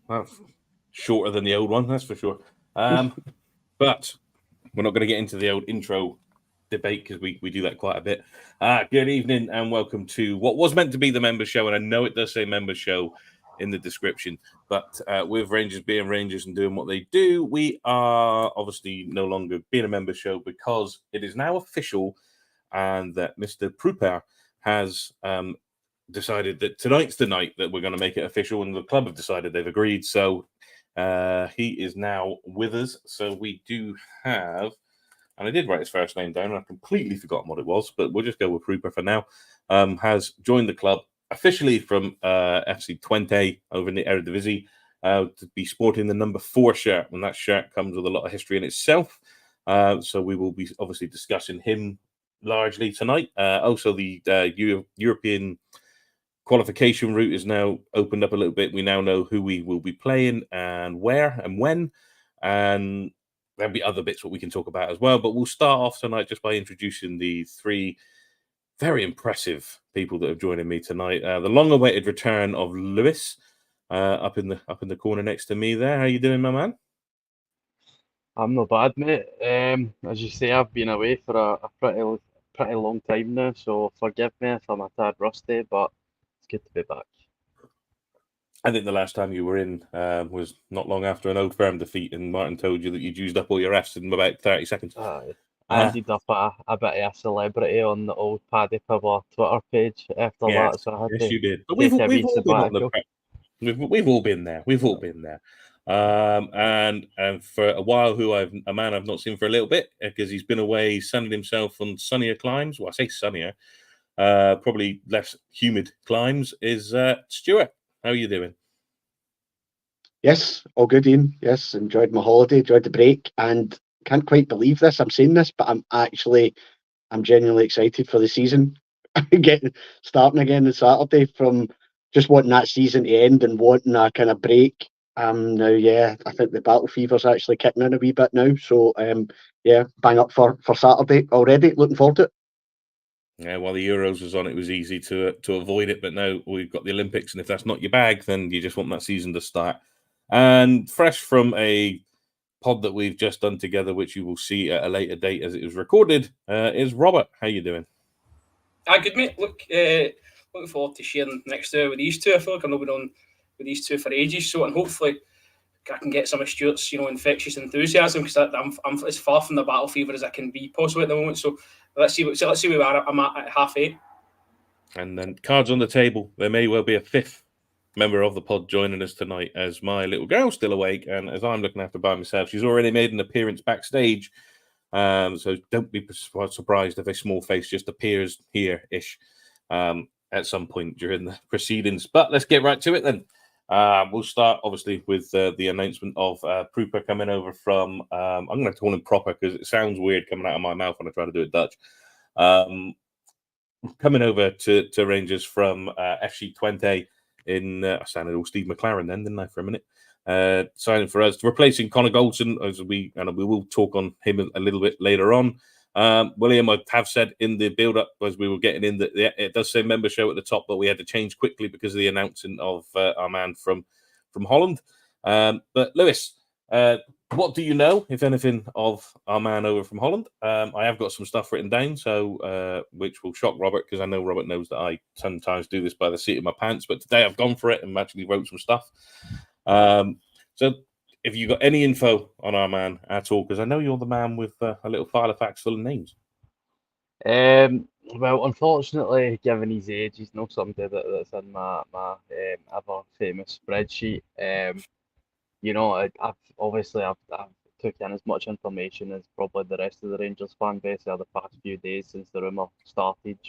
Well, shorter than the old one, that's for sure. But we're not going to get into the old intro debate because we do that quite a bit. Good evening and welcome to what was meant to be the member show, and I know it does say member show in the description, but with Rangers being Rangers and doing what they do, we are obviously no longer being a member show because it is now official, and that Mr. Pröpper has decided that tonight's the night that we're going to make it official, and the club have decided they've agreed. So he is now with us. So we do have, and I did write his first name down, and I've completely forgotten what it was, but we'll just go with Pröpper for now. Has joined the club officially from FC Twente over in the Eredivisie to be sporting the number 4 shirt, and that shirt comes with a lot of history in itself. So we will be obviously discussing him largely tonight. Also, the European qualification route is now opened up a little bit. We now know who we will be playing and where and when, and there'll be other bits what we can talk about as well. But we'll start off tonight just by introducing the 3 very impressive people that have joined me tonight. The long-awaited return of Lewis, up in the corner next to me there. How you doing, my man? I'm not bad, mate. As you say, I've been away for a pretty long time now, so forgive me if I'm a tad rusty, but it's good to be back. I think the last time you were in was not long after an Old Firm defeat, and Martin told you that you'd used up all your Fs in about 30 seconds. I ended up a bit of a celebrity on the old Paddy Pibber Twitter page after Yes, that, so I had yes, to you did. But we've take a we've wee all been on the sabbatical. prep. We've all been there. We've all been there. And for a while, a man I've not seen for a little bit because he's been away sunning himself on sunnier climes. Well, I say sunnier, probably less humid climes. Is Stuart? How are you doing? Yes, all good, Ian. Yes, enjoyed my holiday, enjoyed the break, and can't quite believe this. I'm saying this, but I'm genuinely excited for the season. Getting starting again on Saturday from just wanting that season to end and wanting a kind of break. Now, yeah, I think the battle fever's actually kicking in a wee bit now. So, yeah, bang up for Saturday already. Looking forward to it. Yeah, while the Euros was on, it was easy to avoid it, but now we've got the Olympics, and if that's not your bag, then you just want that season to start. And fresh from a pod that we've just done together, which you will see at a later date as it was recorded, is Robert. How you doing? Good mate. Looking forward to sharing next hour with these two. I feel like I've not been on with these two for ages, so and hopefully I can get some of Stuart's infectious enthusiasm because I'm as far from the battle fever as I can be possibly at the moment. So let's see where I'm at 8:30. And then cards on the table. There may well be a 5th member of the pod joining us tonight, as my little girl's still awake, and as I'm looking after by myself, she's already made an appearance backstage. So don't be surprised if a small face just appears here-ish at some point during the proceedings. But let's get right to it then. We'll start obviously with the announcement of Pröpper coming over from. I'm going to call him Pröpper because it sounds weird coming out of my mouth when I try to do it Dutch. Coming over to Rangers from FC Twente in. I sounded all Steve McLaren then, didn't I, for a minute? Signing for us, replacing Connor Goldson, as we will talk on him a little bit later on. William, I have said in the build-up as we were getting in that it does say member show at the top, but we had to change quickly because of the announcement of our man from Holland. But Lewis, what do you know, if anything, of our man over from Holland? I have got some stuff written down, so which will shock Robert because I know Robert knows that I sometimes do this by the seat of my pants. But today I've gone for it and actually wrote some stuff. So if you got any info on our man at all, because I know you're the man with a little file of facts full of names. Well, unfortunately, given his age, he's not somebody that's in my ever famous spreadsheet. I've took in as much information as probably the rest of the Rangers fan base over the past few days since the rumour started.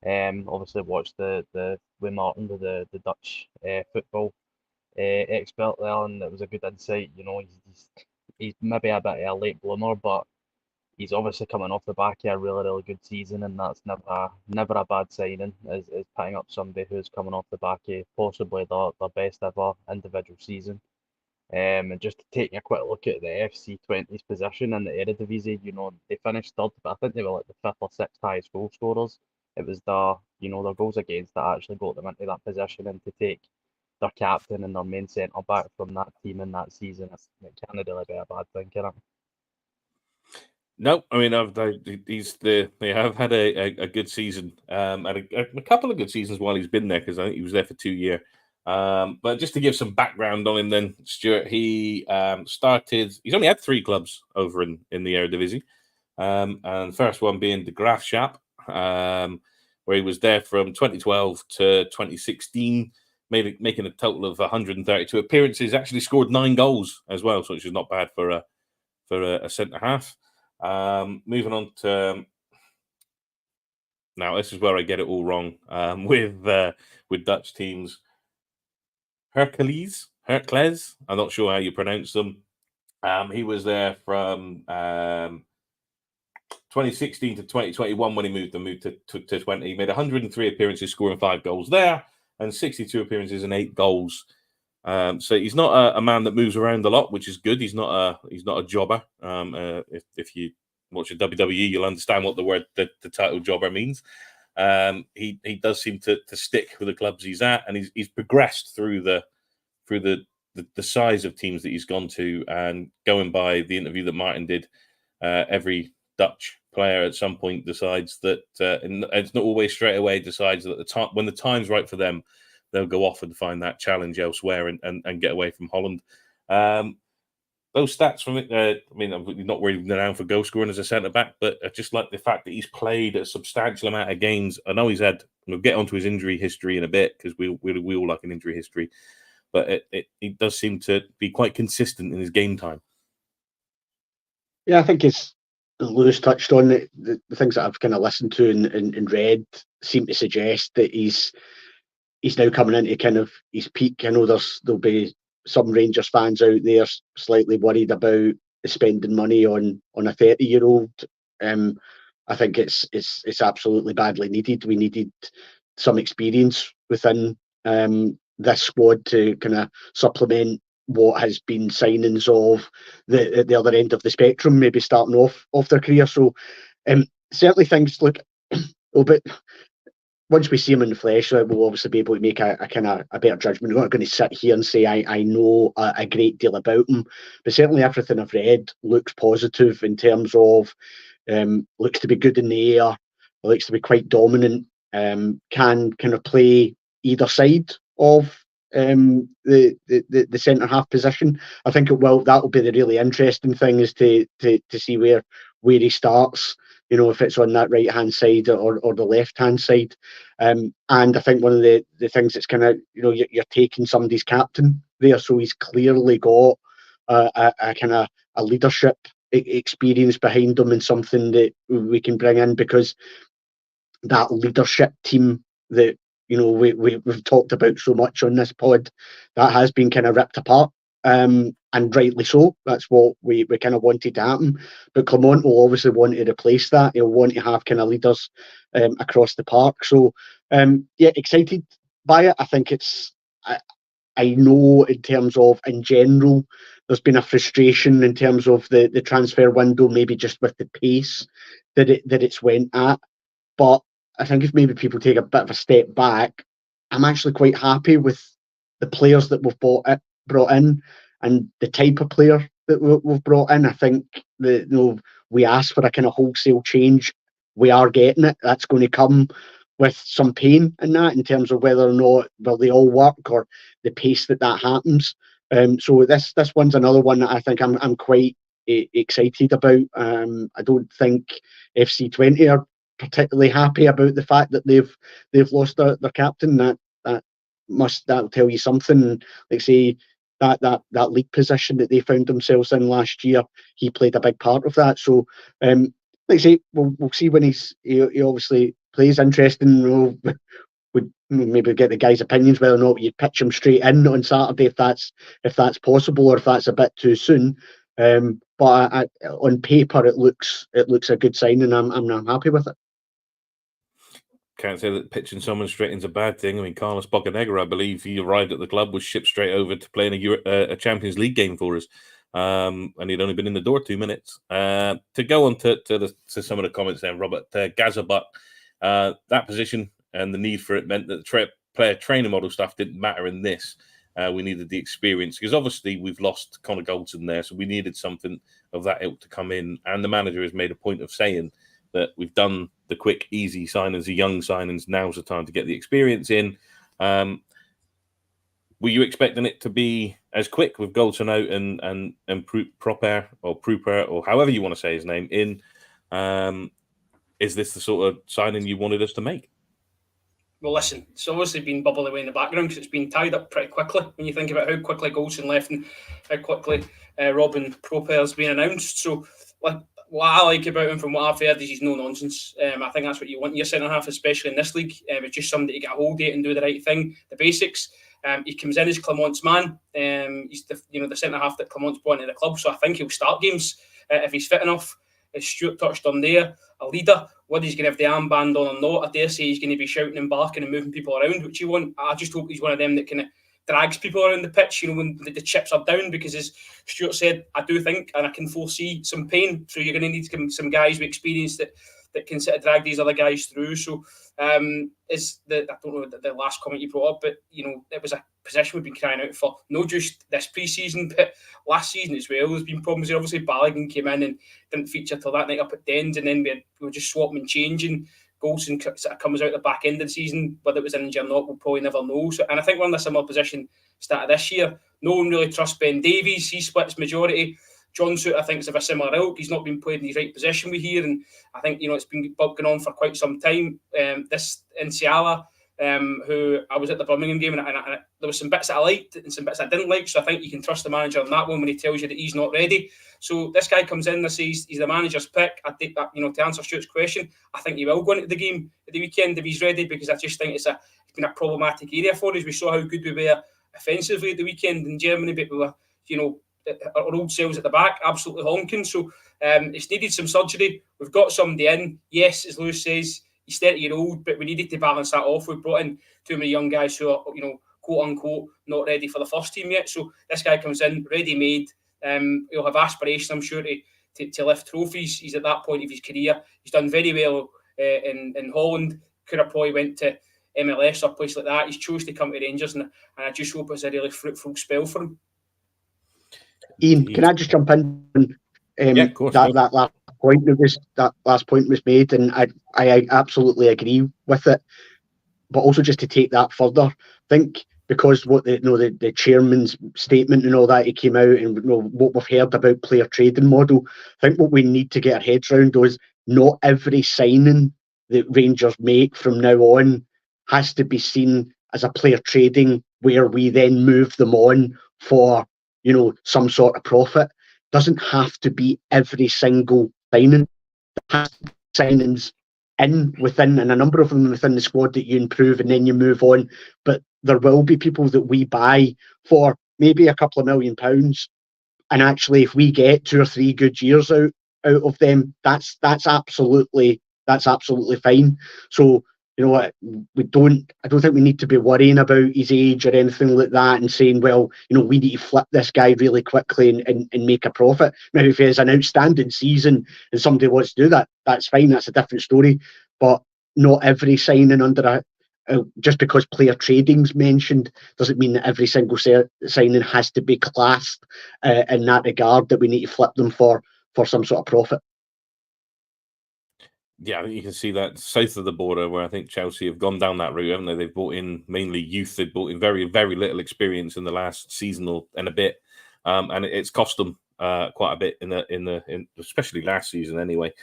Obviously watched the with Martin, the Dutch football expert there, and it was a good insight. He's maybe a bit of a late bloomer, but he's obviously coming off the back of a really good season, and that's never a bad signing. Is picking up somebody who's coming off the back of possibly their best ever individual season. And just taking a quick look at the FC Twente's position in the Eredivisie, they finished third, but I think they were like the 5th or 6th highest goal scorers. It was their goals against that actually got them into that position, and to take their captain and their main centre back from that team in that season. It can't really be a bad thing, can it? No, I mean they have had a good season, and a couple of good seasons while he's been there, because I think he was there for 2 years. But just to give some background on him, then Stuart, he started. He's only had 3 clubs over in the Eredivisie, and the first one being the Graafschap, where he was there from 2012 to 2016, making a total of 132 appearances. Actually scored 9 goals as well, so which is not bad for a centre half. Moving on to now, this is where I get it all wrong with Dutch teams. Hercules. I'm not sure how you pronounce them. He was there from 2016 to 2021 when he moved to 20. He made 103 appearances, scoring 5 goals there, and 62 appearances and 8 goals. So he's not a man that moves around a lot, which is good. He's not a jobber. If you watch a WWE, you'll understand what the title jobber means. He does seem to stick with the clubs he's at, and he's progressed through the size of teams that he's gone to. And going by the interview that Martin did, every Dutch player at some point decides that, and it's not always straight away, decides that when the time's right for them, they'll go off and find that challenge elsewhere and get away from Holland. Those stats from it, I mean, I'm not really renowned for goal scoring as a centre-back, but I just like the fact that he's played a substantial amount of games. I know he's had, we'll get onto his injury history in a bit, because we all like an injury history, but it does seem to be quite consistent in his game time. Yeah, I think it's, Lewis touched on it, the things that I've kind of listened to and read seem to suggest that he's now coming into kind of his peak. I know there'll be some Rangers fans out there slightly worried about spending money on a 30-year-old. I think it's absolutely badly needed. We needed some experience within this squad to kind of supplement what has been signings of the other end of the spectrum, maybe starting off their career. So certainly things look a little bit. Once we see him in the flesh, we'll obviously be able to make a kind of a better judgment. We're not going to sit here and say I know a great deal about him, but certainly everything I've read looks positive in terms of looks to be good in the air, looks to be quite dominant, can kind of play either side of the centre half position. I think that will be the really interesting thing, is to see where he starts. You know, if it's on that right hand side or the left hand side. And I think one of the things that's kind of, you know, you're taking somebody's captain there, so he's clearly got a kind of a leadership experience behind him, and something that we can bring in, because that leadership team that, you know, we've talked about so much on this pod, that has been kind of ripped apart, and rightly so. That's what we kind of wanted to happen. But Clement will obviously want to replace that. He'll want to have kind of leaders across the park. So yeah, excited by it. I think it's. I know in terms of, in general, there's been a frustration in terms of the transfer window, maybe just with the pace that it's went at. But I think if maybe people take a bit of a step back, I'm actually quite happy with the players that we've brought in and the type of player that we've brought in. I think that, you know, we asked for a kind of wholesale change. We are getting it. That's going to come with some pain in that, in terms of whether or not will they all work, or the pace that happens. So this one's another one that I think I'm quite excited about. I don't think FC20 are particularly happy about the fact that they've lost their captain. That'll tell you something. Like, say, that league position that they found themselves in last year, he played a big part of that. So like I say, we'll see when he obviously plays. Interesting. We'd maybe get the guy's opinions whether or not you'd pitch him straight in on Saturday, if that's possible, or if that's a bit too soon. But on paper, it looks a good sign, and I'm happy with it. Can't say that pitching someone straight into a bad thing. I mean, Carlos Bocanegra, I believe, he arrived at the club, was shipped straight over to play in a Champions League game for us, and he'd only been in the door 2 minutes. To go on to some of the comments then, Robert, Gazabut, that position and the need for it meant that player training model stuff didn't matter in this. We needed the experience because obviously we've lost Connor Goldson there, so we needed something of that ilk to come in. And the manager has made a point of saying that we've done the quick, easy signings, the young signings. Now's the time to get the experience in. Were you expecting it to be as quick with Goldson out and Pröpper or however you want to say his name in? Is this the sort of signing you wanted us to make? Well, listen, it's obviously been bubbling away in the background because it's been tied up pretty quickly when you think about how quickly Goldson left and how quickly Robin Pröpper has been announced. So, what I like about him from what I've heard is he's no nonsense. I think that's what you want in your centre-half, especially in this league. It's just somebody to get a hold of it and do the right thing, the basics. He comes in as Clement's man. He's the centre-half that Clement's brought into the club, so I think he'll start games if he's fit enough. As Stuart touched on there, a leader, whether he's going to have the armband on or not, I dare say he's going to be shouting and barking and moving people around, which you want. I just hope he's one of them that kind of drags people around the pitch, when the chips are down, because as Stuart said, I do think, and I can foresee some pain, so you're going to need some guys with experience that can sort of drag these other guys through. So I don't know the last comment you brought up, but it was a position we've been crying out for, not just this pre-season, but last season as well. There's been problems there. Obviously, Balogun came in and didn't feature till that night up at Dens, and then we were just swapping and changing. Goldson sort of comes out the back end of the season, whether it was an injury or not, we'll probably never know. So, and I think we're in a similar position start of this year. No one really trusts Ben Davies. He splits majority. John Soot, I think, is of a similar ilk. He's not been played in his right position with here, and I think it's been going on for quite some time. This Nsiala, who I was at the Birmingham game, and there was some bits that I liked and some bits I didn't like. So I think you can trust the manager on that one when he tells you that he's not ready. So this guy comes in and says he's the manager's pick. I think that to answer Stuart's question, I think he will go into the game at the weekend if he's ready, because I just think it's been a problematic area for us. We saw how good we were offensively at the weekend in Germany, but we were our old selves at the back, absolutely honking. So it's needed some surgery. We've got somebody in. Yes, as Lewis says, he's 30-year-old, but we needed to balance that off. We've brought in too many young guys who are, quote unquote, not ready for the first team yet. So this guy comes in, ready-made. He'll have aspirations, I'm sure, to lift trophies. He's at that point of his career. He's done very well in Holland. Could have probably went to MLS or a place like that. He's chose to come to Rangers, and I just hope it's a really fruitful spell for him. Ian, can I just jump in? Yeah, of course. That last point was made, and I absolutely agree with it. But also, just to take that further, I think because what the chairman's statement and all that, he came out, and what we've heard about player trading model, I think what we need to get our heads around is not every signing that Rangers make from now on has to be seen as a player trading where we then move them on for some sort of profit. Doesn't have to be every single signing. There has to be signings within, and a number of them within the squad that you improve and then you move on. But there will be people that we buy for maybe a couple of £1 million, and actually, if we get 2 or 3 good years out of them, that's absolutely fine. So I don't think we need to be worrying about his age or anything like that and saying, well, we need to flip this guy really quickly and make a profit. Now, if he has an outstanding season and somebody wants to do that, that's fine. That's a different story. But not every signing under just because player trading's mentioned doesn't mean that every single signing has to be classed in that regard, that we need to flip them for some sort of profit. Yeah, I think you can see that south of the border, where I think Chelsea have gone down that route, haven't they? They've brought in mainly youth. They've brought in very, very little experience in the last season and a bit, and it's cost them quite a bit in especially last season. Anyway,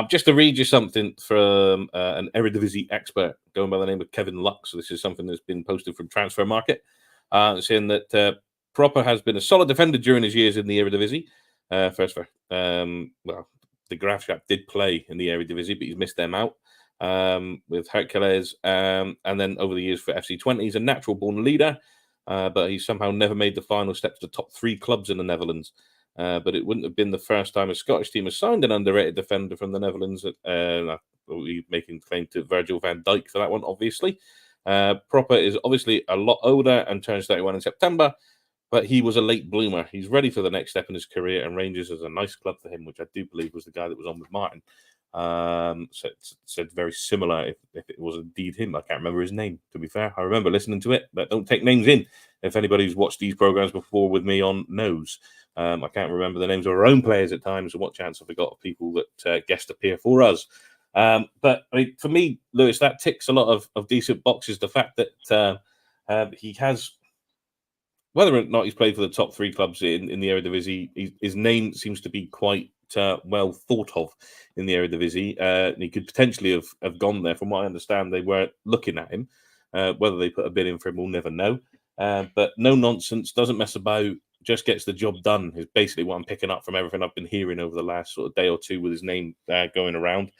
just to read you something from an Eredivisie expert going by the name of Kevin Lux. So this is something that's been posted from Transfer Market, saying that Pröpper has been a solid defender during his years in the Eredivisie. The Graafschap did play in the Eredivisie, but he's missed them out with Hercules. And then over the years for FC Twente, he's a natural-born leader, but he's somehow never made the final step to the top 3 clubs in the Netherlands. But it wouldn't have been the first time a Scottish team has signed an underrated defender from the Netherlands. We're making claim to Virgil van Dijk for that one, obviously. Pröpper is obviously a lot older and turns 31 in September, but he was a late bloomer. He's ready for the next step in his career, and Rangers is a nice club for him, which I do believe was the guy that was on with Martin. Said very similar. If it was indeed him, I can't remember his name. To be fair, I remember listening to it, but don't take names in. If anybody who's watched these programs before with me on knows, I can't remember the names of our own players at times. So what chance have we got of people that guest appear for us? But I mean, for me, Lewis, that ticks a lot of decent boxes. The fact that he has, whether or not he's played for the top three clubs in the Eredivisie, his name seems to be quite well thought of in the Eredivisie. And he could potentially have gone there. From what I understand, they were looking at him. Whether they put a bid in for him, we'll never know. But no nonsense, doesn't mess about, just gets the job done is basically what I'm picking up from everything I've been hearing over the last sort of day or two with his name going around.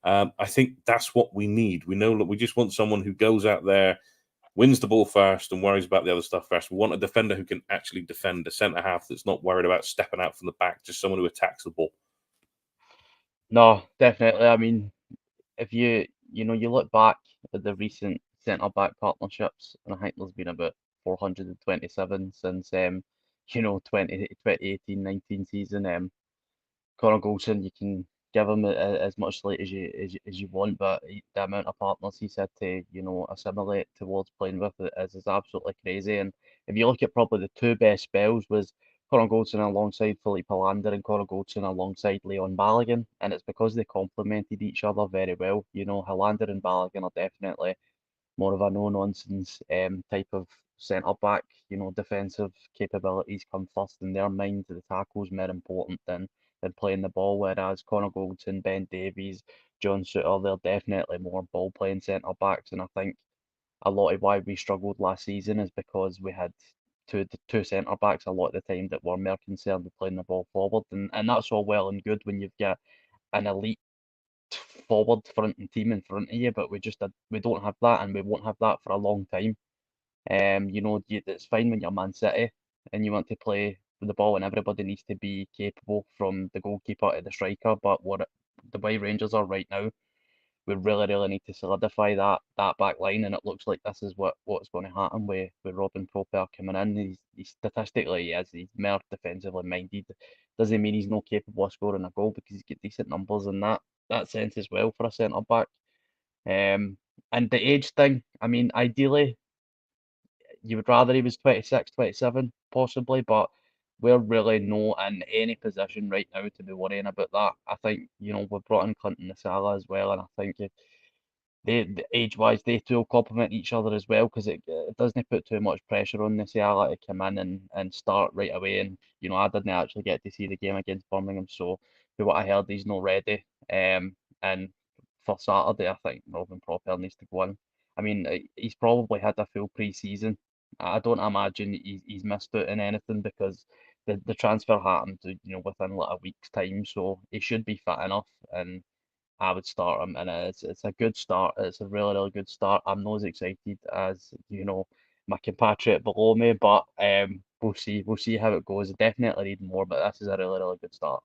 I think that's what we need. We know that we just want someone who goes out there, wins the ball first and worries about the other stuff first. We want a defender who can actually defend, a centre-half that's not worried about stepping out from the back, just someone who attacks the ball. No, definitely. I mean, if you look back at the recent centre-back partnerships, and I think there's been about 427 since 2018-19 season. Connor Goldson, you can give him as much slate as you want, but the amount of partners he's had to assimilate towards playing with is absolutely crazy. And if you look at probably the two best spells was Connor Goldson alongside Philippe Hollander and Connor Goldson alongside Leon Balogun, and it's because they complemented each other very well. Hollander and Balogun are definitely more of a no-nonsense type of centre-back. Defensive capabilities come first in their mind. The tackle's more important than playing the ball, whereas Connor Goldson, Ben Davies, John Suter, they're definitely more ball-playing centre-backs, and I think a lot of why we struggled last season is because we had two centre-backs a lot of the time that were more concerned with playing the ball forward, and that's all well and good when you've got an elite forward fronting team in front of you, but we don't have that, and we won't have that for a long time. It's fine when you're Man City and you want to play with the ball, and everybody needs to be capable from the goalkeeper to the striker. But the way Rangers are right now, we really, really need to solidify that back line, and it looks like this is what's going to happen with Robin Pröpper coming in. He's statistically, he's more defensively minded. Doesn't mean he's not capable of scoring a goal, because he's got decent numbers in that sense as well for a centre back. And the age thing, I mean, ideally, you would rather he was 26, 27, possibly, but we're really not in any position right now to be worrying about that. I think, we've brought in Clinton Nasala as well, and I think age-wise, they two will complement each other as well, because it doesn't put too much pressure on Nasala to come in and start right away. And, I didn't actually get to see the game against Birmingham, so for what I heard, he's not ready. And for Saturday, I think Robin Pröpper needs to go in. I mean, he's probably had a full pre-season. I don't imagine he's missed out on anything, because the transfer happened within like a week's time, so he should be fit enough, and I would start him. And it's a good start. It's a really, really good start. I'm not as excited as my compatriot below me, but we'll see how it goes. I definitely need more, but this is a really, really good start.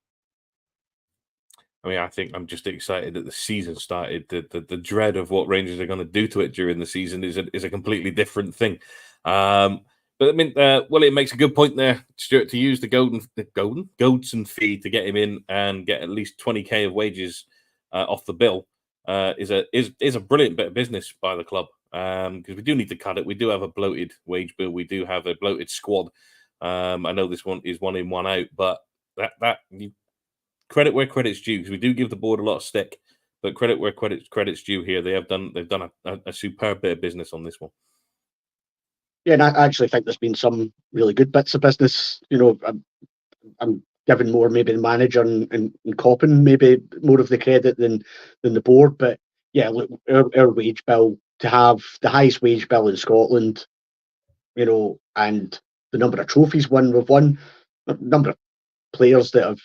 I mean, I think I'm just excited that the season started. The dread of what Rangers are going to do to it during the season is a completely different thing. But I mean, it makes a good point there, Stuart, to use the Goldson fee to get him in and get at least 20k of wages off the bill is a brilliant bit of business by the club, because we do need to cut it. We do have a bloated wage bill. We do have a bloated squad. I know this one is one in, one out, but that you credit where credit's due, because we do give the board a lot of stick, but credit where credit's due here. They've done a superb bit of business on this one. Yeah, and I actually think there's been some really good bits of business. I'm giving more maybe the manager and Coppin maybe more of the credit than the board. But yeah, look, our wage bill, to have the highest wage bill in Scotland, and the number of trophies we've won, a number of players that have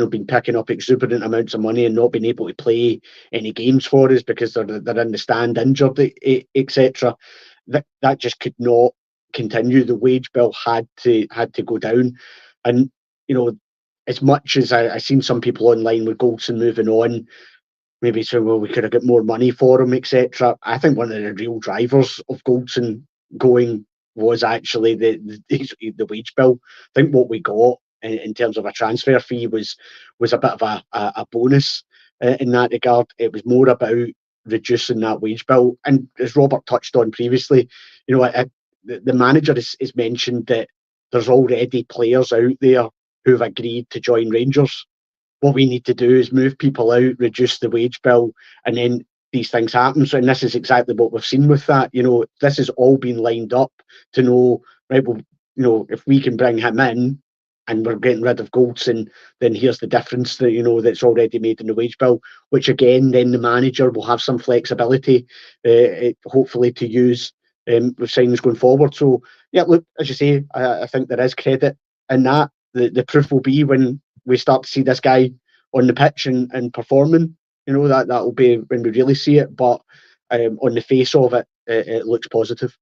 been picking up exuberant amounts of money and not been able to play any games for us because they're in the stand injured, etc. That just could not continue. The wage bill had to go down, and as much as I've seen some people online with Goldson moving on, maybe saying, well, we could have got more money for him, etc. I think one of the real drivers of Goldson going was actually the wage bill. I think what we got in terms of a transfer fee was a bit of a bonus, in that regard. It was more about reducing that wage bill. And as Robert touched on previously, the manager is mentioned that there's already players out there who've agreed to join Rangers. What we need to do is move people out, reduce the wage bill, and then these things happen. So, and this is exactly what we've seen with that. This has all been lined up to know, right, well, if we can bring him in and we're getting rid of Goldson, then here's the difference that, that's already made in the wage bill, which again, then the manager will have some flexibility, hopefully to use with signings going forward. So, yeah, look, as you say, I think there is credit in that. The proof will be when we start to see this guy on the pitch and performing. That will be when we really see it. But on the face of it, it looks positive.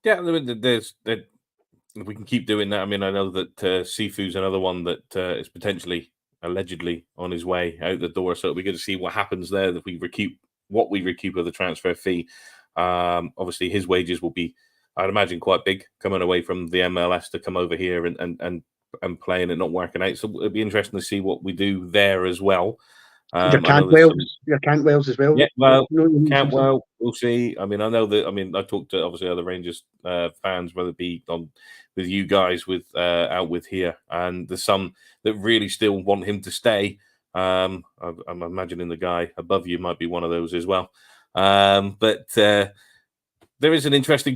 Yeah, we can keep doing that. I mean, I know that Sifu's another one that is potentially, allegedly, on his way out the door. So it'll be good to see what happens there. If we recoup of the transfer fee. Obviously, his wages will be, I'd imagine, quite big coming away from the MLS to come over here and play and it not working out. So it'll be interesting to see what we do there as well. Your Cantwell's as well. Yeah, well, Cantwell, we'll see. I mean, I know that. I mean, I talked to obviously other Rangers fans, whether it be with you guys, out with here, and there's some that really still want him to stay. I'm imagining the guy above you might be one of those as well. But there is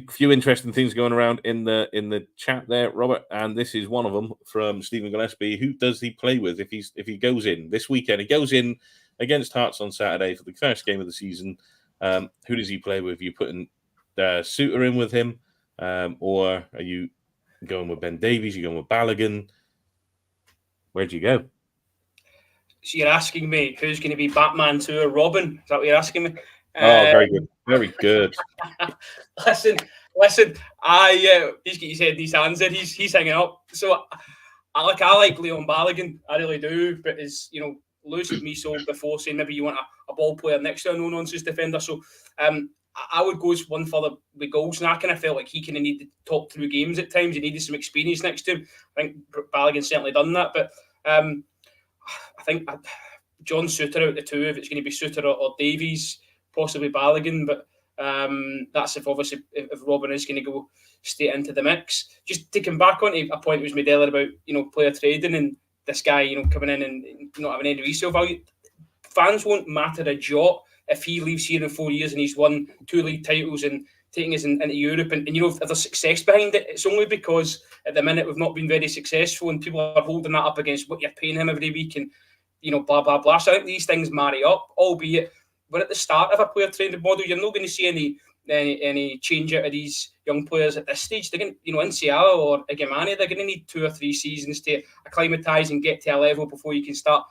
few interesting things going around in the chat there, Robert, and this is one of them from Stephen Gillespie. Who does he play with if he goes in this weekend? He goes in against Hearts on Saturday for the first game of the season. Who does he play with? Are you putting Suter in with him, or are you going with Ben Davies? Are you going with Balogun? Where'd you go? So you're asking me who's going to be Batman 2 or Robin? Is that what you're asking me? Oh, very good. Very good. Listen. He's got his head in his hands there. He's hanging up. So I like Leon Balogun. I really do. But Lewis had me sold before saying maybe you want a ball player next to a no-nonsense defender. So I would go one further with goals. And I kind of felt like he kind of needed to talk through games at times. He needed some experience next to him. I think Balogun's certainly done that. But I think John Suter out the two, if it's going to be Suter or Davies, possibly Balogun, but that's if Robin is going to go straight into the mix. Just to come back on a point that was made earlier about player trading and this guy coming in and not having any resale value. Fans won't matter a jot if he leaves here in 4 years and he's won 2 league titles and taking us into Europe and if there's success behind it. It's only because at the minute we've not been very successful and people are holding that up against what you're paying him every week and blah blah blah. So I think these things marry up, albeit we're at the start of a player trading model. You're not going to see any change out of these young players at this stage. They're going to, Inciala or Igamani, they're going to need 2 or 3 seasons to acclimatise and get to a level before you can start,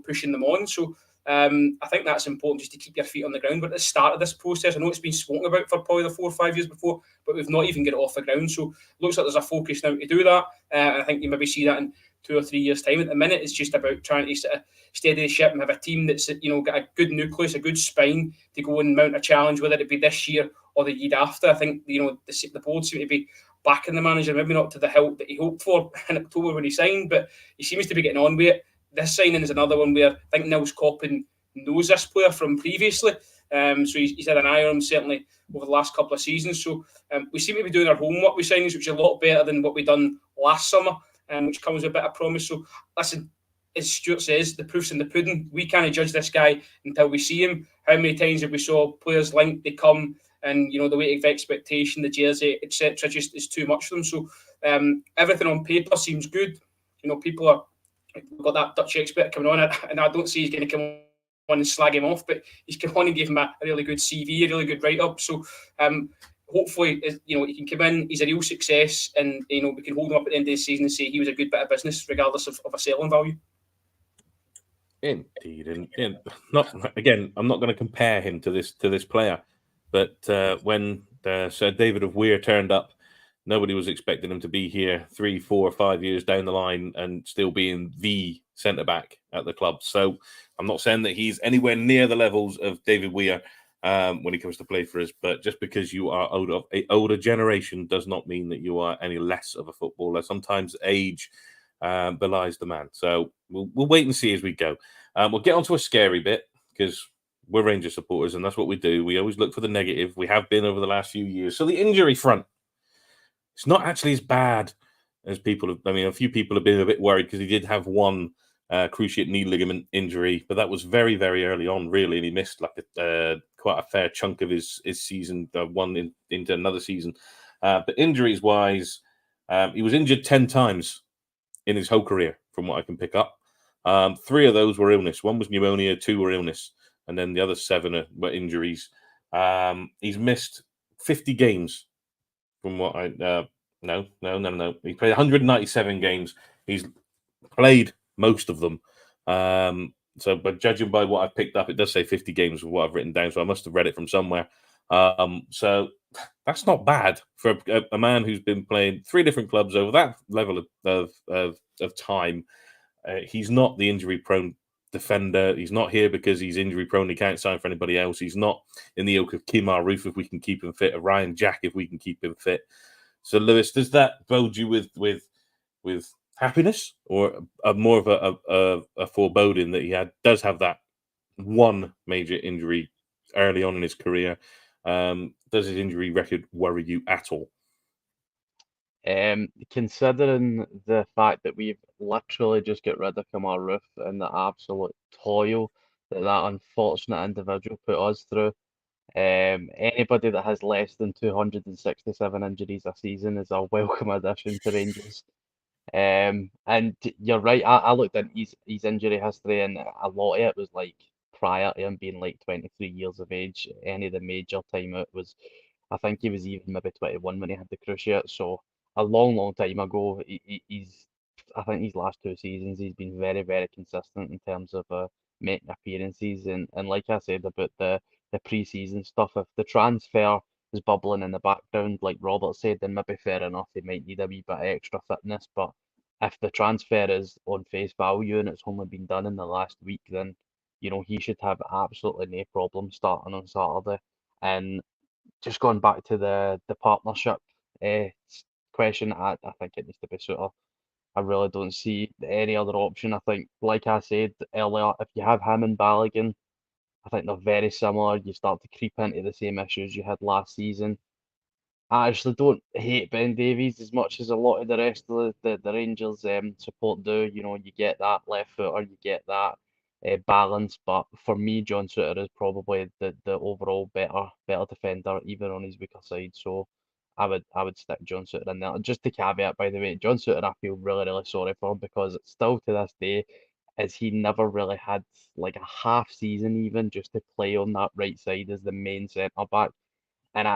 pushing them on. So I think that's important just to keep your feet on the ground. But at the start of this process, I know it's been spoken about for probably the 4 or 5 years before, but we've not even got it off the ground. So it looks like there's a focus now to do that. And I think you maybe see that in 2 or 3 years' time. At the minute, it's just about trying to sort of steady the ship and have a team that's got a good nucleus, a good spine to go and mount a challenge, whether it be this year or the year after. I think the board seem to be backing the manager, maybe not to the hilt that he hoped for in October when he signed, but he seems to be getting on with it. This signing is another one where I think Nils Koppen knows this player from previously. So he's had an eye on him certainly over the last couple of seasons. So we seem to be doing our homework with signings, which is a lot better than what we done last summer, which comes with a bit of promise. So listen, as Stuart says, the proof's in the pudding. We can't judge this guy until we see him. How many times have we saw players linked, they come and the weight of expectation, the jersey, etc., just is too much for them. So everything on paper seems good. People are, we've got that Dutch expert coming on, and I don't see he's going to come on and slag him off, but he's come on and gave him a really good CV, a really good write-up. So hopefully, he can come in, he's a real success, and we can hold him up at the end of the season and say he was a good bit of business, regardless of a selling value. Indeed, and I'm not going to compare him to this player, but when Sir David of Weir turned up, nobody was expecting him to be here 3, 4, 5 years down the line and still being the centre back at the club. So I'm not saying that he's anywhere near the levels of David Weir when he comes to play for us, but just because you are older generation does not mean that you are any less of a footballer. Sometimes age belies the man. So we'll wait and see as we go. We'll get onto a scary bit because we're Rangers supporters and that's what we do. We always look for the negative. We have been over the last few years. So the injury front, it's not actually as bad as people have. I mean, a few people have been a bit worried because he did have one cruciate knee ligament injury, but that was very, very early on, really, and he missed like quite a fair chunk of his season, into another season. But injuries-wise, he was injured 10 times in his whole career, from what I can pick up. 3 of those were illness. 1 was pneumonia, 2 were illness, and then the other 7 were injuries. He's missed 50 games, from what I... No. He played 197 games. He's played most of them. But judging by what I've picked up, it does say 50 games of what I've written down, so I must have read it from somewhere. So that's not bad for a man who's been playing 3 different clubs over that level of time. He's not the injury-prone defender. He's not here because he's injury-prone. He can't sign for anybody else. He's not in the ilk of Kemar Roof if we can keep him fit, or Ryan Jack if we can keep him fit. So, Lewis, does that bode you with happiness, or more of a foreboding that he does have that one major injury early on in his career? Does his injury record worry you at all? Considering the fact that we've literally just got rid of Kemar Roof and the absolute toil that unfortunate individual put us through, anybody that has less than 267 injuries a season is a welcome addition to Rangers. And you're right, I looked at his injury history, and a lot of it was like prior to him being like 23 years of age. Any of the major time out was, I think he was even maybe 21 when he had the cruciate. So a long time ago. I think these last 2 seasons he's been very, very consistent in terms of making appearances, and like I said about the pre-season stuff, if the transfer is bubbling in the background, like Robert said, then maybe fair enough, they might need a wee bit of extra fitness. But if the transfer is on face value and it's only been done in the last week, then he should have absolutely no problem starting on Saturday. And just going back to the partnership question, I think it needs to be Suter. I really don't see any other option. I think, like I said earlier, if you have him and Balogun, I think they're very similar. You start to creep into the same issues you had last season. I actually don't hate Ben Davies as much as a lot of the rest of the Rangers support do. You get that left footer, you get that balance. But for me, John Suter is probably the overall better defender, even on his weaker side. So I would stick John Suter in there. Just to caveat, by the way, John Suter, I feel really, really sorry for, because still to this day, is he never really had like a half season even just to play on that right side as the main centre back. And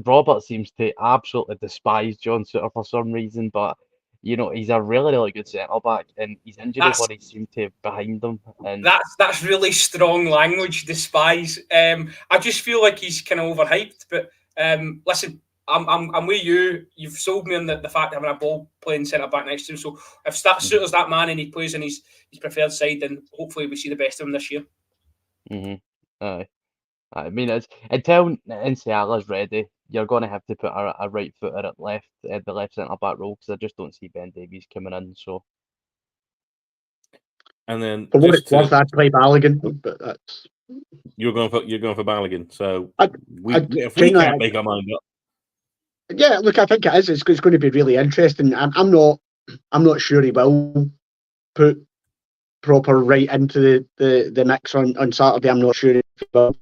Robert seems to absolutely despise John Suter for some reason, but he's a really, really good centre back, and his injury worry seemed to have behind him. And that's really strong language, despise. I just feel like he's kind of overhyped. But listen, I'm with you. You've sold me on the fact of having a ball playing centre back next to him. So if Suter's that man and he plays on his preferred side, then hopefully we see the best of him this year. I mean, it's until Nsiala's ready, you're going to have to put a right footer at the left centre back role, because I just don't see Ben Davies coming in. So, and then for what it's worth, I'd play Balogun, but that's you're going for Balogun. So if we can't make our mind up. Yeah, look, I think it is. It's going to be really interesting. I'm not sure he will put Pröpper right into the mix on Saturday. I'm not sure if he will.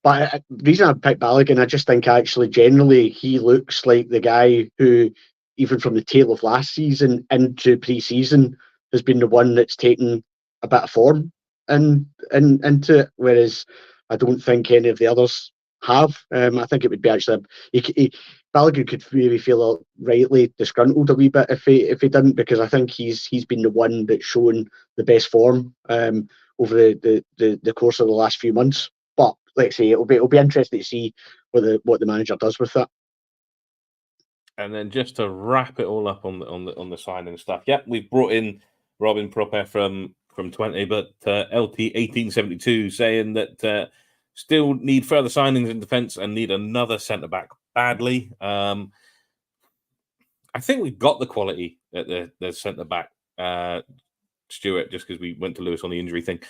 But the reason I picked Balogun, I just think actually generally he looks like the guy who, even from the tail of last season into pre-season, has been the one that's taken a bit of form into it, whereas I don't think any of the others have. I think it would be actually Balogun could maybe feel rightly disgruntled a wee bit if he didn't, because I think he's been the one that's shown the best form over the course of the last few months. But let's say it'll be interesting to see what the manager does with that. And then just to wrap it all up on the signing stuff, we've brought in Robin Pröpper from 20, but LT 1872 saying that still need further signings in defence and need another centre back badly. I think we've got the quality at the centre back, Stuart, just because we went to Lewis on the injury thing.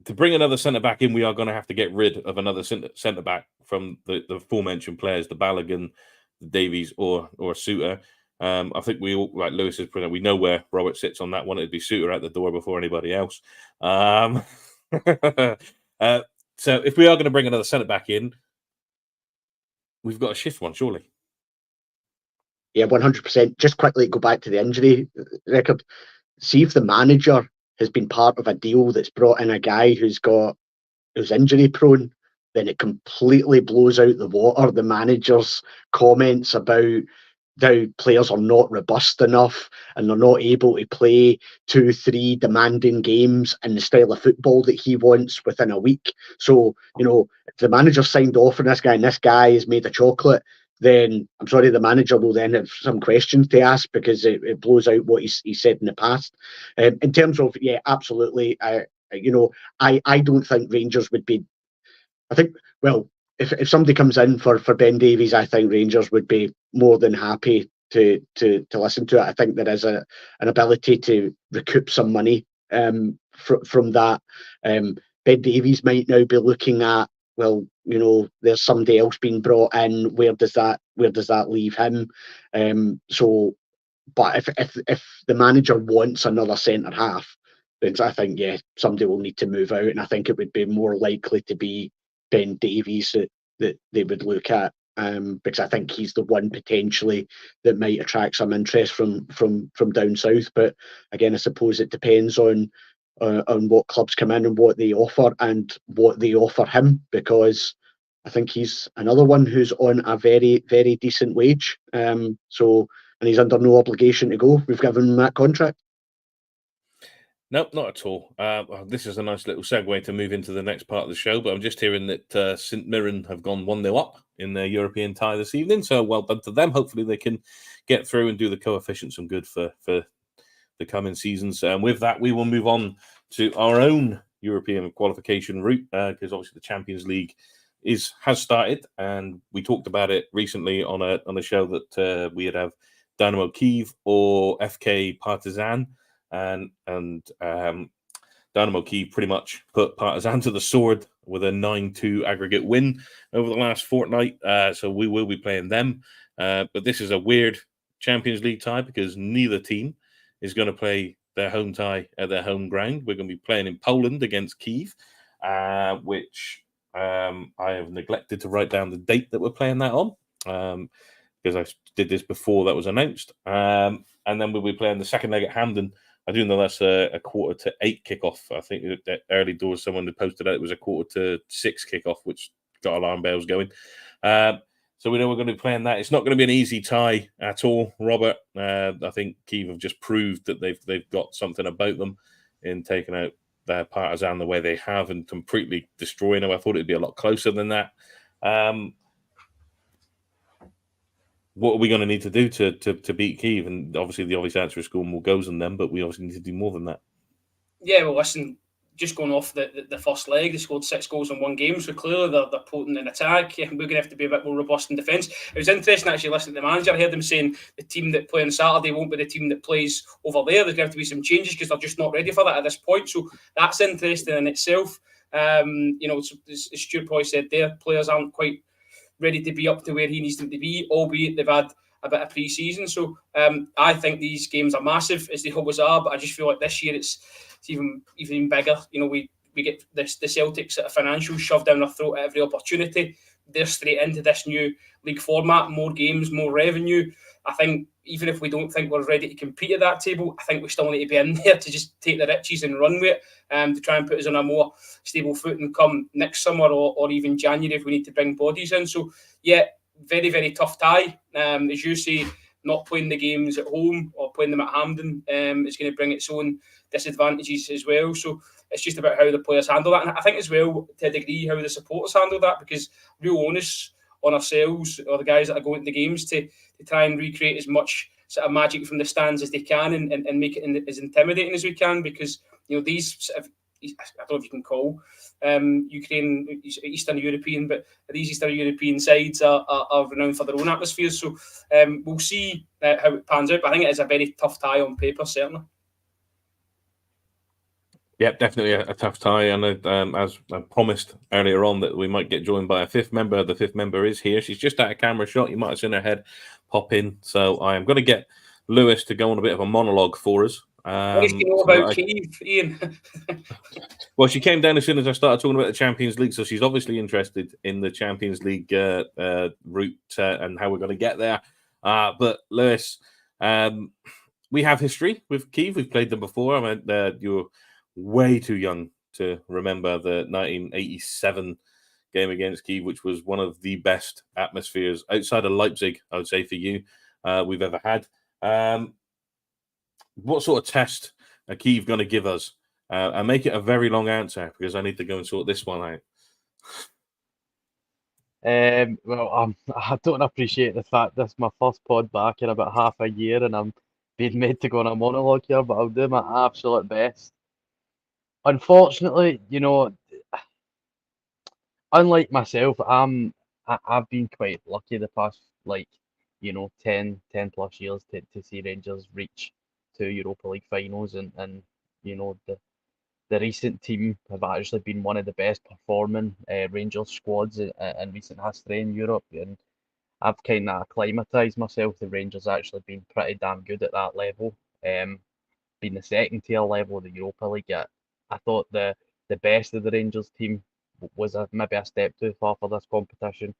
To bring another centre back in, we are going to have to get rid of another centre back from the aforementioned players, the Balogun, the Davies, or Suter. I think we all, like Lewis is present, we know where Robert sits on that one. It'd be Suter at the door before anybody else. So if we are going to bring another centre back in, we've got to shift one, surely. Yeah, 100%. Just quickly go back to the injury record. See if the manager has been part of a deal that's brought in a guy who's injury prone, then it completely blows out the water. The manager's comments about how players are not robust enough and they're not able to play 2-3 demanding games in the style of football that he wants within a week. So, if the manager signed off on this guy and this guy is made of chocolate, then I'm sorry, the manager will then have some questions to ask because it blows out what he said in the past. In terms of, absolutely, I don't think Rangers would be. I think, well, if somebody comes in for Ben Davies, I think Rangers would be more than happy to listen to it. I think there is an ability to recoup some money from that. Ben Davies might now be looking at, well, there's somebody else being brought in. Where does that leave him? But if the manager wants another centre half, then I think somebody will need to move out, and I think it would be more likely to be Ben Davies that they would look at, because I think he's the one potentially that might attract some interest from down south. But again, I suppose it depends on what clubs come in and what they offer him, because I think he's another one who's on a very, very decent wage. And he's under no obligation to go. We've given him that contract. Nope, not at all. This is a nice little segue to move into the next part of the show, but I'm just hearing that St Mirren have gone 1-0 up in their European tie this evening, so well done to them. Hopefully they can get through and do the coefficient some good for the coming seasons. And with that, we will move on to our own European qualification route, because obviously the Champions League has started, and we talked about it recently on a show that we'd have Dynamo Kyiv or FK Partizan. And Dynamo Kyiv pretty much put Partizan to the sword with a 9-2 aggregate win over the last fortnight. So we will be playing them. But this is a weird Champions League tie because neither team is going to play their home tie at their home ground. We're going to be playing in Poland against Kyiv, which I have neglected to write down the date that we're playing that on, because I did this before that was announced. And then we'll be playing the second leg at Hampden. I do know that's a 7:45 kickoff. I think that early doors, someone had posted out it was a 5:45 kickoff, which got alarm bells going. So we know we're going to be playing that. It's not going to be an easy tie at all, Robert. I think Kyiv have just proved that they've got something about them in taking out their Partizan the way they have and completely destroying them. I thought it'd be a lot closer than that. What are we going to need to do to beat Kyiv? And obviously the obvious answer is score more goals than them, but we obviously need to do more than that. Yeah, well, listen, just going off the first leg, they scored 6 goals in one game, so clearly they're potent in attack. We're going to have to be a bit more robust in defence. It was interesting actually listening to the manager. I heard him saying the team that play on Saturday won't be the team that plays over there. There's going to have to be some changes because they're just not ready for that at this point. So that's interesting in itself. As Stuart probably said, their players aren't quite ready to be up to where he needs them to be, albeit they've had a bit of pre-season. So I think these games are massive, as they always are, but I just feel like this year it's even bigger. We get the Celtics at a financial shoved down our throat at every opportunity. They're straight into this new league format, more games, more revenue. I think even if we don't think we're ready to compete at that table, I think we still need to be in there to just take the riches and run with it, to try and put us on a more stable footing come next summer or even January if we need to bring bodies in. So, yeah, very, very tough tie. As you say, not playing the games at home or playing them at Hampden is going to bring its own disadvantages as well. So it's just about how the players handle that. And I think as well, to a degree, how the supporters handle that, because real onus on ourselves or the guys that are going to the games to try and recreate as much sort of magic from the stands as they can and make it as intimidating as we can, because these sort of I don't know if you can call Ukraine Eastern European, but these Eastern European sides are renowned for their own atmospheres. So we'll see how it pans out. But I think it is a very tough tie on paper, certainly. Yeah, definitely a tough tie. And as I promised earlier on that we might get joined by a fifth member. The fifth member is here. She's just out of camera shot. You might have seen her head pop in. So I am going to get Lewis to go on a bit of a monologue for us. What do you know about Kyiv, Iain? Well, she came down as soon as I started talking about the Champions League, so she's obviously interested in the Champions League route and how we're going to get there. But Lewis, we have history with Kyiv. We've played them before. I mean, you're way too young to remember the 1987 game against Kyiv, which was one of the best atmospheres outside of Leipzig, I would say, for you, we've ever had. What sort of test are Kyiv going to give us? And make it a very long answer because I need to go and sort this one out. Well, I don't appreciate the fact this is my first pod back in about half a year and I'm being made to go on a monologue here, but I'll do my absolute best. Unfortunately, unlike myself, I've been quite lucky the past 10 plus years to see Rangers reach to Europa League finals and the recent team have actually been one of the best performing Rangers squads in recent history in Europe, and I've kind of acclimatised myself to Rangers actually being pretty damn good at that level. Being the second tier level of the Europa League, I thought the best of the Rangers team was maybe a step too far for this competition.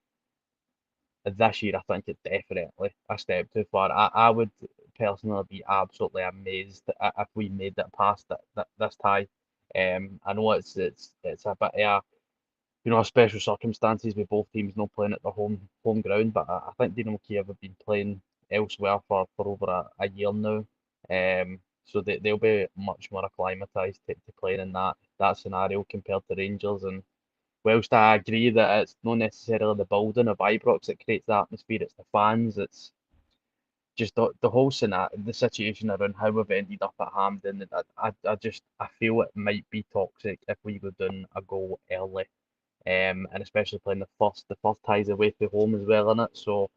This year, I think it's definitely a step too far. I would personally be absolutely amazed if we made it past this tie. I know it's a bit of special circumstances with both teams not playing at their home ground, but I think Dynamo Kyiv have been playing elsewhere for over a year now. So they'll be much more acclimatised to playing in that scenario compared to Rangers. And whilst I agree that it's not necessarily the building of Ibrox that creates the atmosphere, it's the fans, it's just the whole scenario, the situation around how we've ended up at Hampden. I feel it might be toxic if we go down a goal early, and especially playing the first ties away from home as well in it. So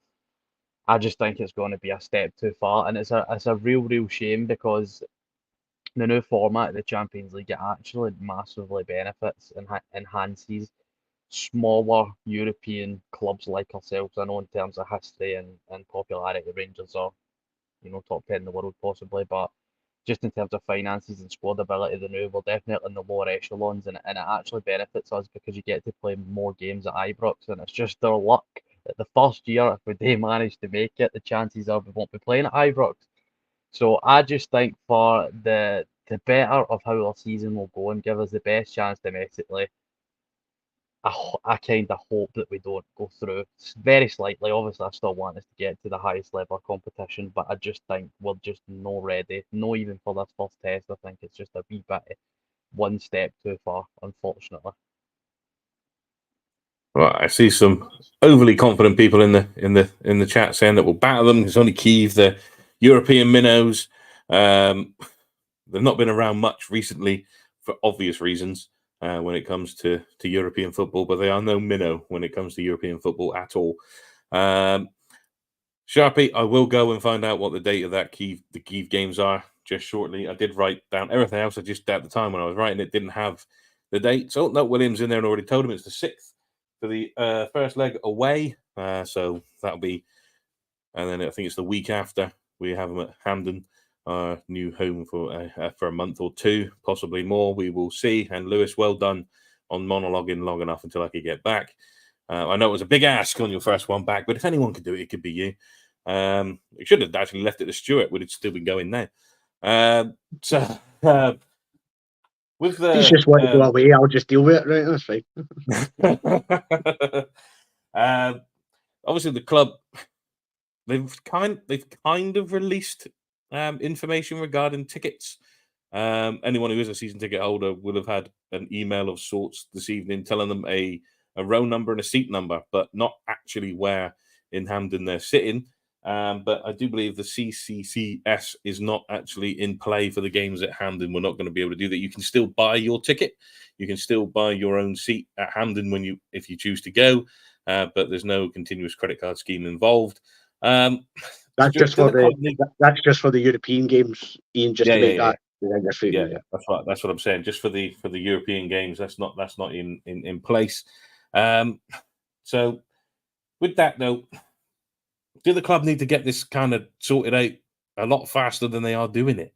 I just think it's going to be a step too far, and it's a real shame because the new format of the Champions League it actually massively benefits and enhances smaller European clubs like ourselves. I know in terms of history and popularity, Rangers are, top 10 in the world possibly, but just in terms of finances and squad ability, we're definitely in the lower echelons, and it actually benefits us because you get to play more games at Ibrox, and it's just their luck that the first year, if we do manage to make it, the chances are we won't be playing at Ibrox. So I just think for the better of how our season will go and give us the best chance domestically, I kind of hope that we don't go through very slightly. Obviously, I still want us to get to the highest level of competition, but I just think we're just not ready. No, even for this first test, I think it's just a wee bit one step too far, unfortunately. Right, I see some overly confident people in the chat saying that we'll batter them. It's only Kyiv, the European minnows. They've not been around much recently for obvious reasons. When it comes to European football, but they are no minnow when it comes to European football at all. Sharpie, I will go and find out what the date of the Kyiv games are just shortly. I did write down everything else. I just, at the time when I was writing it, didn't have the date. So, no, William's in there and already told him it's the 6th for the first leg away. So that'll be, and then I think it's the week after we have them at Hampden. Our new home for a month or two, possibly more. We will see. And Lewis, well done on monologuing long enough until I could get back. I know it was a big ask on your first one back, but if anyone could do it could be you. You should have actually left it to Stuart. Would it still be going now? With the he's just want to go away. I'll just deal with it. Right, that's fine. Obviously, the club they've kind of released information regarding tickets. Anyone who is a season ticket holder will have had an email of sorts this evening telling them a row number and a seat number, but not actually where in Hampden they're sitting. But I do believe the CCCS is not actually in play for the games at Hampden. We're not going to be able to do that. You can still buy your ticket. You can still buy your own seat at Hampden if you choose to go, but there's no continuous credit card scheme involved. That's just for the European games, Ian. Just to make that. Yeah, that's right. That's what I'm saying. Just for the European games, that's not in place. So with that though, do the club need to get this kind of sorted out a lot faster than they are doing it?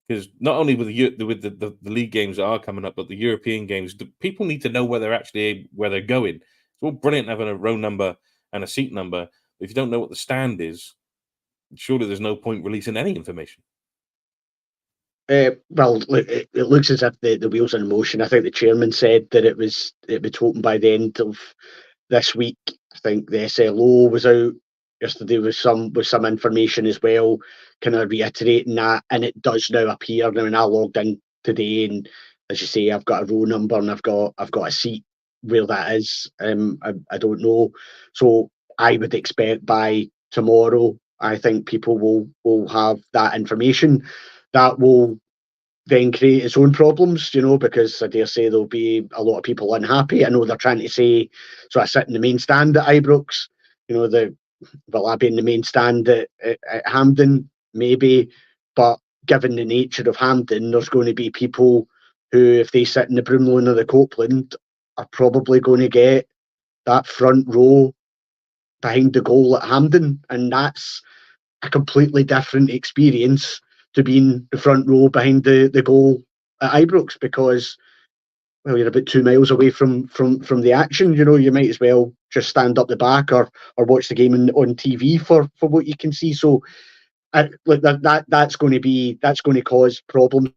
Because not only with the league games that are coming up, but the European games, people need to know where they're going. It's all brilliant having a row number and a seat number. But if you don't know what the stand is, surely there's no point releasing any information. Well, it looks as if the wheels are in motion. I think the chairman said that it would open by the end of this week. I think the SLO was out yesterday with some information as well, kind of reiterating that, and it does now appear. Now, when I logged in today, and as you say, I've got a row number and I've got a seat where that is. I don't know, so I would expect by tomorrow, I think people will have that information. That will then create its own problems, because I dare say there'll be a lot of people unhappy. I know they're trying to say, so I sit in the main stand at Ibrox, will I be in the main stand at Hampden? Maybe, but given the nature of Hampden, there's going to be people who, if they sit in the Broomloan or the Copeland, are probably going to get that front row behind the goal at Hampden, and that's a completely different experience to be in the front row behind the goal at Ibrox, because, well, you're about 2 miles away from the action. You might as well just stand up the back or watch the game on TV for what you can see. So that's going to cause problems.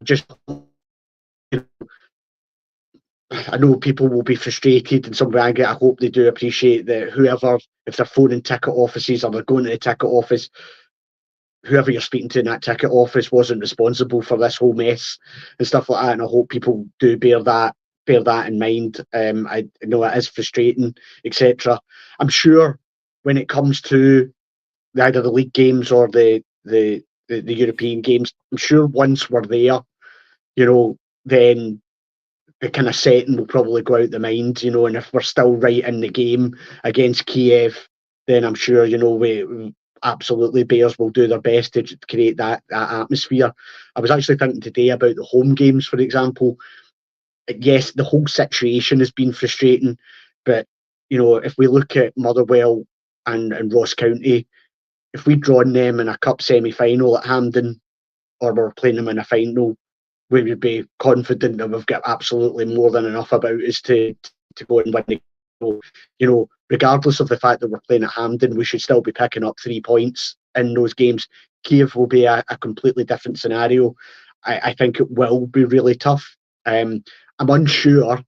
I know people will be frustrated and some angry. I hope they do appreciate that whoever, if they're phoning ticket offices or they're going to the ticket office, whoever you're speaking to in that ticket office wasn't responsible for this whole mess and stuff like that. And I hope people do bear that in mind. I know it is frustrating, etc. I'm sure when it comes to either the league games or the European games, I'm sure once we're there, then the kind of setting will probably go out the mind, and if we're still right in the game against Kiev, then I'm sure, we absolutely, Bears will do their best to create that atmosphere. I was actually thinking today about the home games, for example. Yes, the whole situation has been frustrating, but if we look at Motherwell and Ross County, if we'd drawn them in a cup semi-final at Hampden, or we're playing them in a final, we would be confident that we've got absolutely more than enough about us to go and win the game. Regardless of the fact that we're playing at Hampden, we should still be picking up 3 points in those games. Kiev will be a completely different scenario. I think it will be really tough. I'm unsure.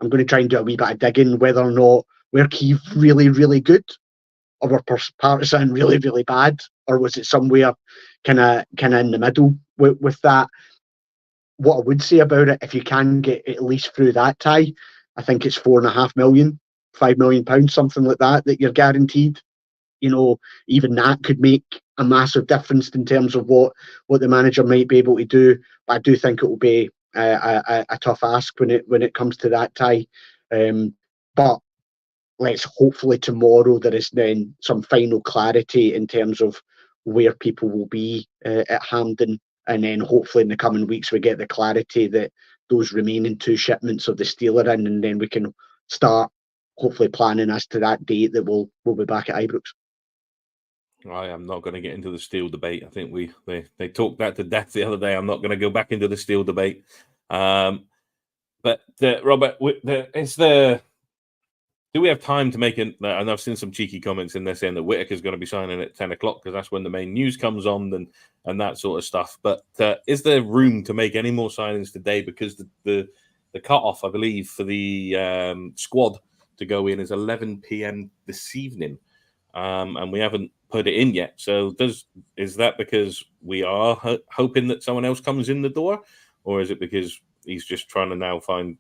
I'm going to try and do a wee bit of digging whether or not were Kiev really, really good, or were Partizan really, really bad, or was it somewhere kind of in the middle with that. What I would say about it, if you can get at least through that tie, I think it's 4.5 million, £5 million, something like that you're guaranteed. Even that could make a massive difference in terms of what the manager might be able to do. But I do think it will be a tough ask when it comes to that tie. But let's hopefully tomorrow there is then some final clarity in terms of where people will be at Hampden. And then hopefully in the coming weeks we get the clarity that those remaining 2 shipments of the steel are in, and then we can start hopefully planning as to that date that we'll be back at Ibrox. I am not going to get into the steel debate. I think they talked that to death the other day. I'm not going to go back into the steel debate. But Robert, do we have time to make it? And I've seen some cheeky comments in there saying that Whittaker's going to be signing at 10 o'clock because that's when the main news comes on and that sort of stuff. But is there room to make any more signings today? Because the cut-off, I believe, for the squad to go in is 11 p.m. this evening. And we haven't put it in yet. So is that because we are hoping that someone else comes in the door? Or is it because he's just trying to now find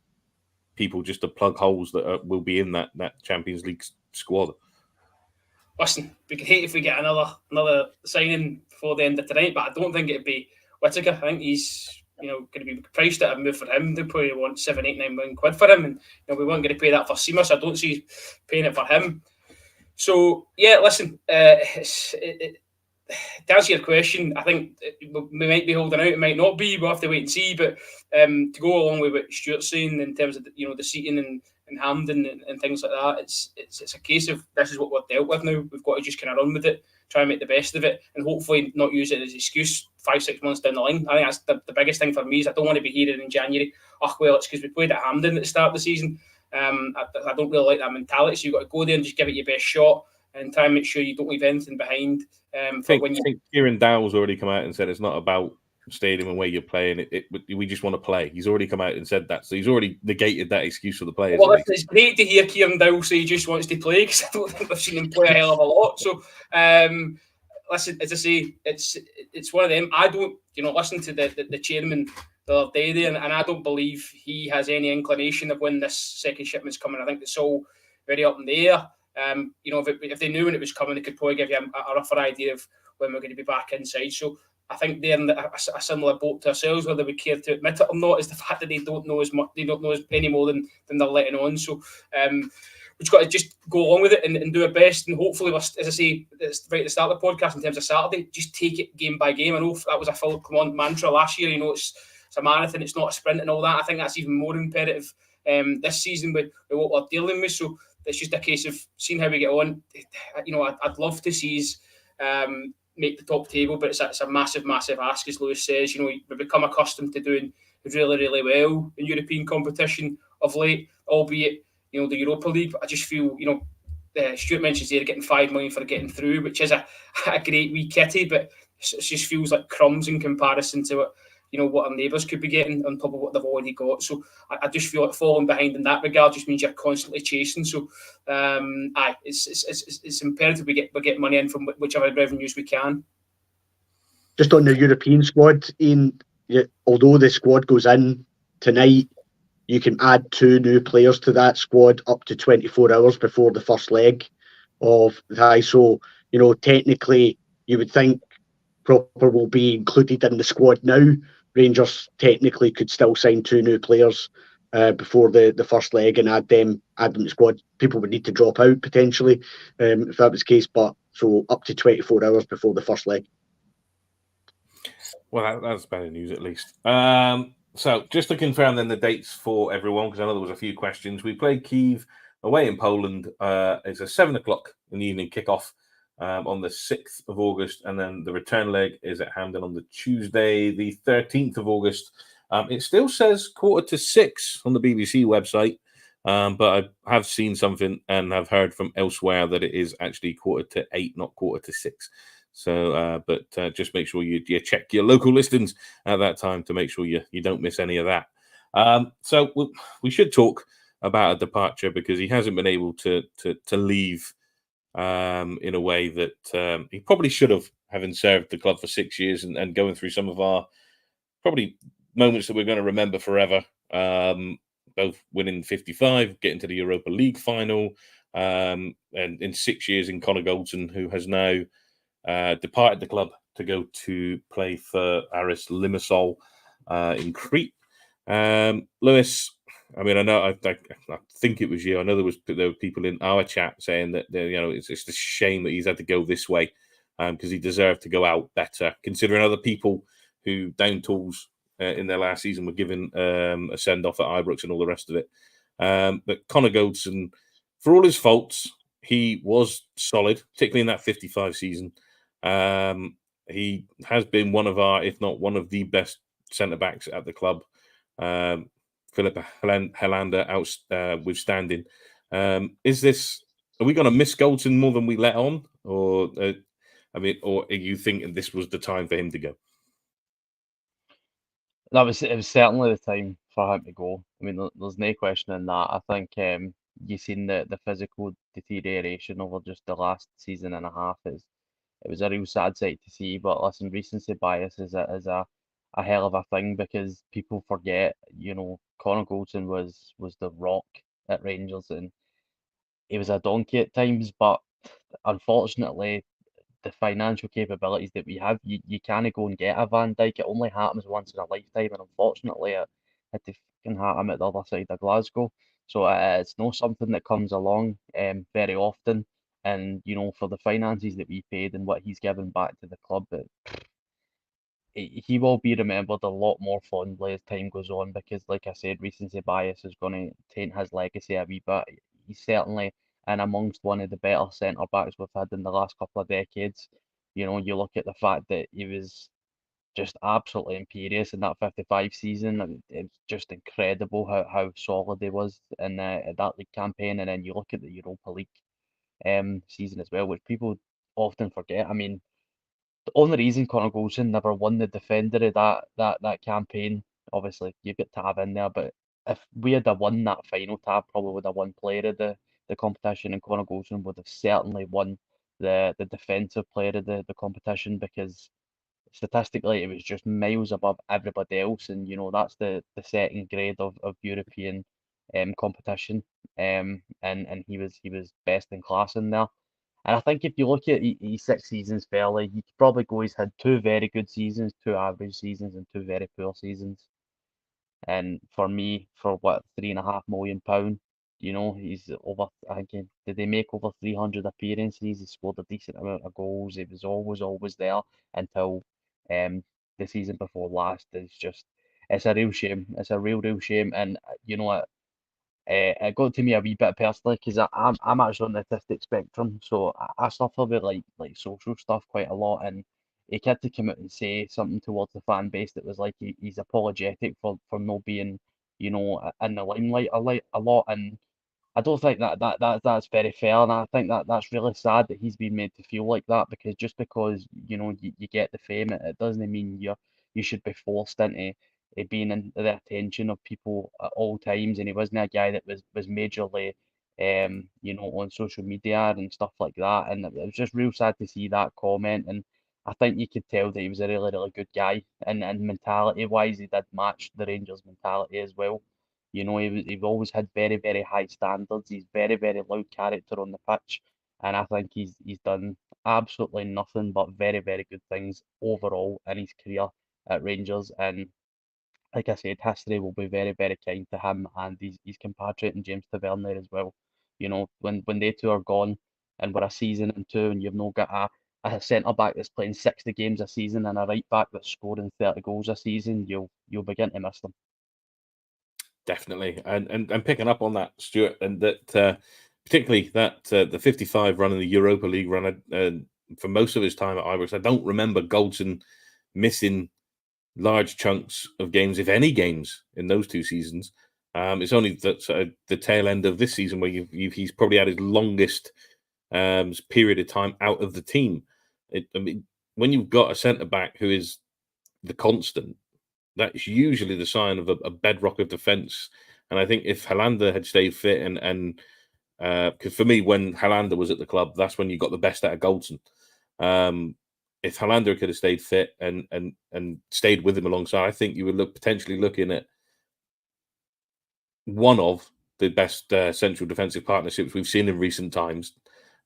people just to plug holes that will be in that Champions League squad? listen, we could hate if we get another signing before the end of tonight, but I don't think it'd be Whittaker. I think he's going to be priced at a move for him. They probably want 7, 8, 9 million quid for him, and we weren't going to pay that for Seamus. I don't see paying it for him. So yeah, listen, to answer your question, I think we might be holding out. It might not be. We'll have to wait and see. But to go along with what Stuart's saying in terms of the seating and Hampden and things like that, it's a case of this is what we're dealt with now. We've got to just kind of run with it, try and make the best of it, and hopefully not use it as an excuse 5-6 months down the line. I think that's the biggest thing for me. Is I don't want to be hearing in January, oh well, it's because we played at Hampden at the start of the season. I don't really like that mentality. So you've got to go there and just give it your best shot and try and make sure you don't leave anything behind. I think Kieran Dowell's already come out and said it's not about stadium and where you're playing. We just want to play. He's already come out and said that. So he's already negated that excuse for the players. Well, it's great to hear Kieran Dowell say he just wants to play, because I don't think we've seen him play a hell of a lot. So, listen, as I say, it's one of them. I don't, listen to the chairman the other day there, and I don't believe he has any inclination of when this second shipment's coming. I think it's all very up in the air. If they knew when it was coming, they could probably give you a rougher idea of when we're going to be back inside. So I think they're in a similar boat to ourselves, whether we care to admit it or not, is the fact that they don't know as much, they don't know any more than they're letting on. So we've got to just go along with it and do our best. And hopefully, as I say, it's right at the start of the podcast in terms of Saturday, just take it game by game. I know that was a Phil Command mantra last year. It's a marathon, it's not a sprint and all that. I think that's even more imperative this season with what we're dealing with. So it's just a case of seeing how we get on. I'd love to see us make the top table, but it's a massive, massive ask, as Lewis says. We've become accustomed to doing really, really well in European competition of late, albeit, the Europa League. I just feel, Stuart mentions they're getting 5 million for getting through, which is a great wee kitty, but it just feels like crumbs in comparison to what our neighbours could be getting on top of what they've already got. So I just feel like falling behind in that regard just means you're constantly chasing. So it's imperative we get money in from whichever revenues we can. Just on the European squad, Iain, although the squad goes in tonight, you can add 2 new players to that squad up to 24 hours before the first leg of the. So, technically, you would think Pröpper will be included in the squad now. Rangers technically could still sign 2 new players before the first leg and add them to the squad. People would need to drop out potentially if that was the case, but so up to 24 hours before the first leg. Well, that's better news at least. So just to confirm then the dates for everyone, because I know there was a few questions. We played Kyiv away in Poland. It's a 7 o'clock in the evening kickoff on the 6th of August, and then the return leg is at Hampden on the Tuesday, the 13th of August. It still says 5:45 on the BBC website, but I have seen something and have heard from elsewhere that it is actually 5:45, not 5:45. So, but just make sure you check your local listings at that time to make sure you don't miss any of that. So we should talk about a departure, because he hasn't been able to leave in a way that he probably should have, having served the club for 6 years and going through some of our probably moments that we're going to remember forever. Both winning 55, getting to the Europa League final, and in 6 years in Connor Goldson, who has now departed the club to go to play for Aris Limassol in Crete. Lewis, I mean, I know. I think it was you. I know there were people in our chat saying that it's a shame that he's had to go this way, because he deserved to go out better, considering other people who down tools in their last season were given a send off at Ibrox and all the rest of it. But Connor Goldson, for all his faults, he was solid, particularly in that 55 season. He has been one of our, if not one of the best centre backs at the club. Philip Helander outstanding. Are we going to miss Goldson more than we let on, or or are you thinking this was the time for him to go? It was certainly the time for him to go. I mean, there's no question in that. I think you've seen the physical deterioration over just the last season and a half. It was a real sad sight to see. But listen, recency bias is a hell of a thing, because people forget, Connor Goldson was the rock at Rangers, and he was a donkey at times, but unfortunately, the financial capabilities that we have, you can't go and get a Van Dijk. It only happens once in a lifetime, and unfortunately, it had to fucking happen at the other side of Glasgow. So it's not something that comes along very often. And for the finances that we paid and what he's given back to the club, he will be remembered a lot more fondly as time goes on because, like I said, recency bias is going to taint his legacy a wee bit. He's certainly in amongst one of the better centre backs we've had in the last couple of decades. You look at the fact that he was just absolutely imperious in that 55 season. It's just incredible how solid he was in that league campaign. And then you look at the Europa League season as well, which people often forget. I mean, the only reason Connor Goldson never won the Defender of that campaign, obviously you've got Tab in there, but if we had won that final, Tab probably would have won player of the competition, and Connor Goldson would have certainly won the defensive player of the competition because statistically it was just miles above everybody else, and that's the second grade of European competition, and he was best in class in there. And I think if you look at his 6 seasons fairly, you could probably go he's had 2 very good seasons, 2 average seasons, and 2 very poor seasons. And for me, for what, £3.5 million, he's over. I think did they make over 300 appearances? He scored a decent amount of goals. He was always there until the season before last. It's a real shame. It's a real shame. And you know what? It got to me a wee bit personally because I'm actually on the autistic spectrum, so I suffer with like social stuff quite a lot, and he had to come out and say something towards the fan base that was like he's apologetic for not being, in the limelight a lot, and I don't think that's very fair, and I think that's really sad that he's been made to feel like that because just because you get the fame, it doesn't mean you should be forced into being in the attention of people at all times. And he wasn't a guy that was majorly on social media and stuff like that, and it was just real sad to see that comment. And I think you could tell that he was a really good guy, and mentality wise, he did match the Rangers mentality as well. He's always had very high standards. He's very loud character on the pitch, and I think he's done absolutely nothing but very good things overall in his career at Rangers. And like I said, history will be very kind to him and his compatriot and James Tavernier as well. When they two are gone and we're a season and two, and you've not got a centre back that's playing 60 games a season and a right back that's scoring 30 goals a season, you'll begin to miss them. Definitely, and picking up on that, Stuart, and that particularly that the 55 run in the Europa League run, for most of his time at Ibrox, I don't remember Goldson missing large chunks of games, if any games, in those 2 seasons. It's only that the tail end of this season where he's probably had his longest period of time out of the team. When you've got a centre back who is the constant, that's usually the sign of a bedrock of defence. And I think if Helander had stayed fit, and because for me, when Helander was at the club, that's when you got the best out of Goldson. If Helander could have stayed fit and stayed with him alongside, I think you would potentially looking at one of the best central defensive partnerships we've seen in recent times.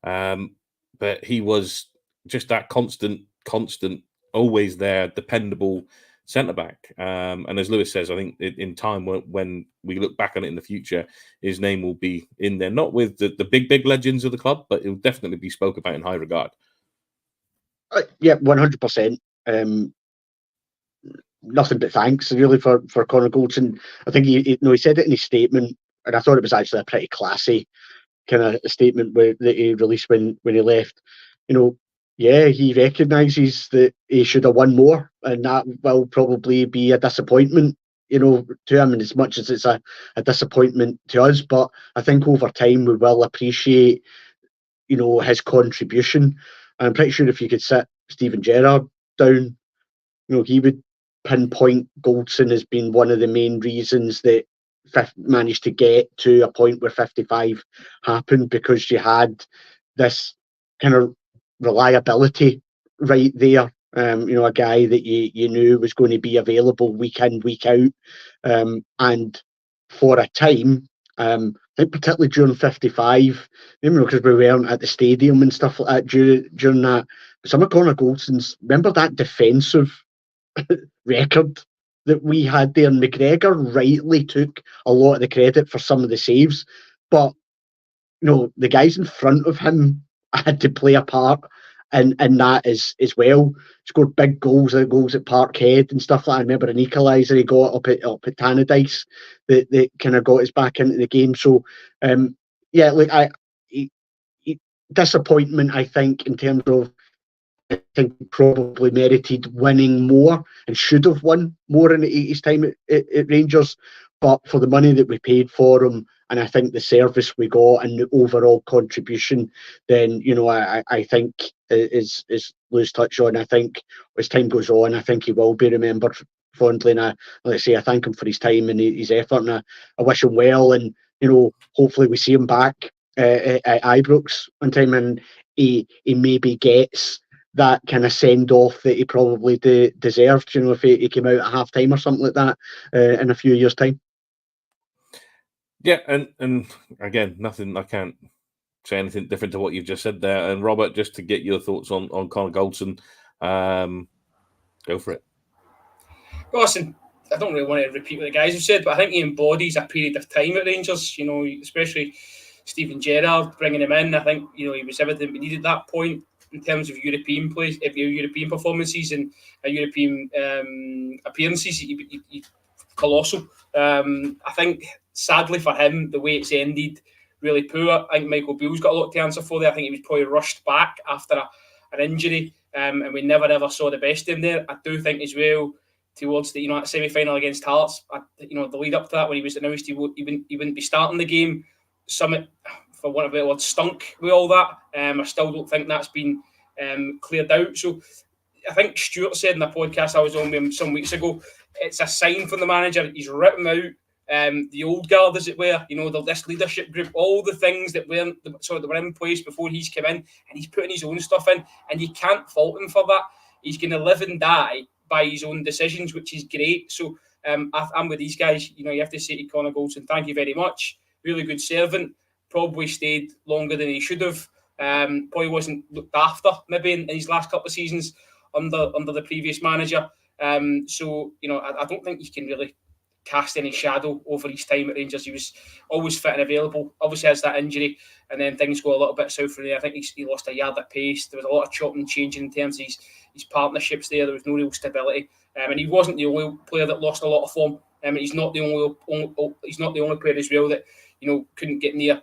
But he was just that constant, always there, dependable centre-back. And as Lewis says, I think in time, when we look back on it in the future, his name will be in there, not with the big legends of the club, but he'll definitely be spoke about in high regard. Yeah, 100%. Nothing but thanks, really, for Connor Goldson. I think he said it in his statement, and I thought it was actually a pretty classy kind of statement that he released when he left. Yeah, he recognises that he should have won more, and that will probably be a disappointment, to him, and as much as it's a disappointment to us. But I think over time we will appreciate, his contribution. And I'm pretty sure if you could sit Steven Gerrard down, he would pinpoint Goldson as being one of the main reasons that managed to get to a point where 55 happened, because you had this kind of reliability right there. A guy that you knew was going to be available week in, week out, and for a time, think particularly during 55, maybe because we weren't at the stadium and stuff like that during that. Some of Connor Goldson's, remember that defensive record that we had there? And McGregor rightly took a lot of the credit for some of the saves, but the guys in front of him had to play a part in that as well. Scored big goals at Parkhead and stuff like that. I remember an equaliser he got up at Tannadice that kind of got us back into the game. So disappointment, I think, in terms of, I think probably merited winning more and should have won more in his time at Rangers. But for the money that we paid for him, and I think the service we got and the overall contribution, then I think, as Lou's touched on, I think as time goes on, I think he will be remembered fondly. And I thank him for his time and his effort, and I wish him well. And hopefully we see him back at Ibrox on time, and he maybe gets that kind of send off that he probably deserved. If he came out at half time or something like that in a few years' time. Yeah, and again, nothing. I can't say anything different to what you've just said there. And Robert, just to get your thoughts on Connor Goldson, go for it. Well, listen, I don't really want to repeat what the guys have said, but I think he embodies a period of time at Rangers. Especially Steven Gerrard bringing him in. I think he was everything we needed at that point in terms of European plays, European performances and European appearances. He colossal. I think, sadly for him, the way it's ended, really poor. I think Michael Beale's got a lot to answer for there. I think he was probably rushed back after an injury, and we never ever saw the best of him there. I do think as well, towards the that semi-final against Hearts, the lead up to that, when he was announced he wouldn't be starting the game, Summit, for want of a better word, stunk with all that. I still don't think that's been cleared out. So I think Stuart said in the podcast I was on with him some weeks ago, it's a sign from the manager. He's written out the old guard, as it were, this leadership group, all the things that were in place before he's come in, and he's putting his own stuff in, and you can't fault him for that. He's going to live and die by his own decisions, which is great. So I'm with these guys. You have to say to Connor Goldson, thank you very much. Really good servant. Probably stayed longer than he should have. Probably wasn't looked after maybe in his last couple of seasons under the previous manager. So I don't think you can really cast any shadow over his time at Rangers. He was always fit and available. Obviously has that injury, and then things go a little bit south from there. I think he lost a yard at pace. There was a lot of chopping and changing in terms of his partnerships there. There was no real stability, and he wasn't the only player that lost a lot of form. He's not the only player as well that couldn't get near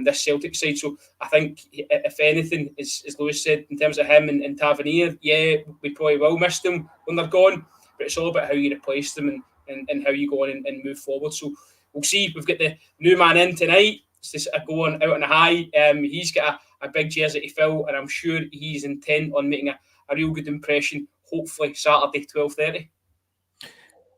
this Celtic side. So I think, if anything, as Lewis said, in terms of him and Tavernier, we probably will miss them when they're gone, but it's all about how you replace them and how you go on and move forward. So we'll see. We've got the new man in tonight. It's just going out on a high. He's got a big jersey to fill, and I'm sure he's intent on making a real good impression, hopefully Saturday, 12:30.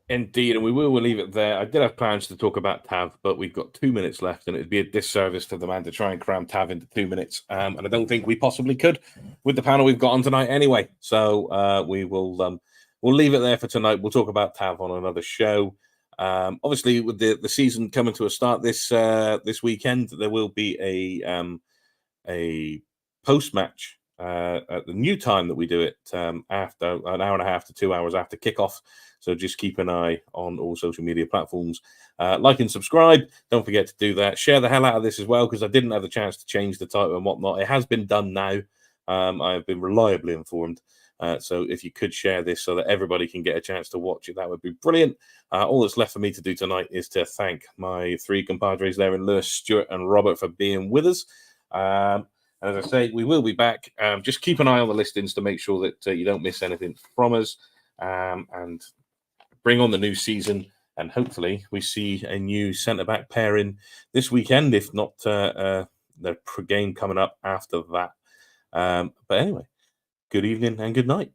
Indeed, and we'll leave it there. I did have plans to talk about Tav, but we've got 2 minutes left, and it would be a disservice to the man to try and cram Tav into 2 minutes. And I don't think we possibly could with the panel we've got on tonight anyway. So we'll leave it there for tonight. We'll talk about Tav on another show. Obviously, with the season coming to a start this weekend, there will be a post-match at the new time that we do it, after an hour and a half to 2 hours after kickoff. So just keep an eye on all social media platforms. Like and subscribe. Don't forget to do that. Share the hell out of this as well, because I didn't have the chance to change the title and whatnot. It has been done now. I have been reliably informed. So if you could share this so that everybody can get a chance to watch it, that would be brilliant. All that's left for me to do tonight is to thank my three compadres there in Lewis, Stuart and Robert for being with us. As I say, we will be back. Just keep an eye on the listings to make sure that you don't miss anything from us. And bring on the new season, and hopefully we see a new centre-back pairing this weekend, if not the game coming up after that. But anyway, good evening and good night.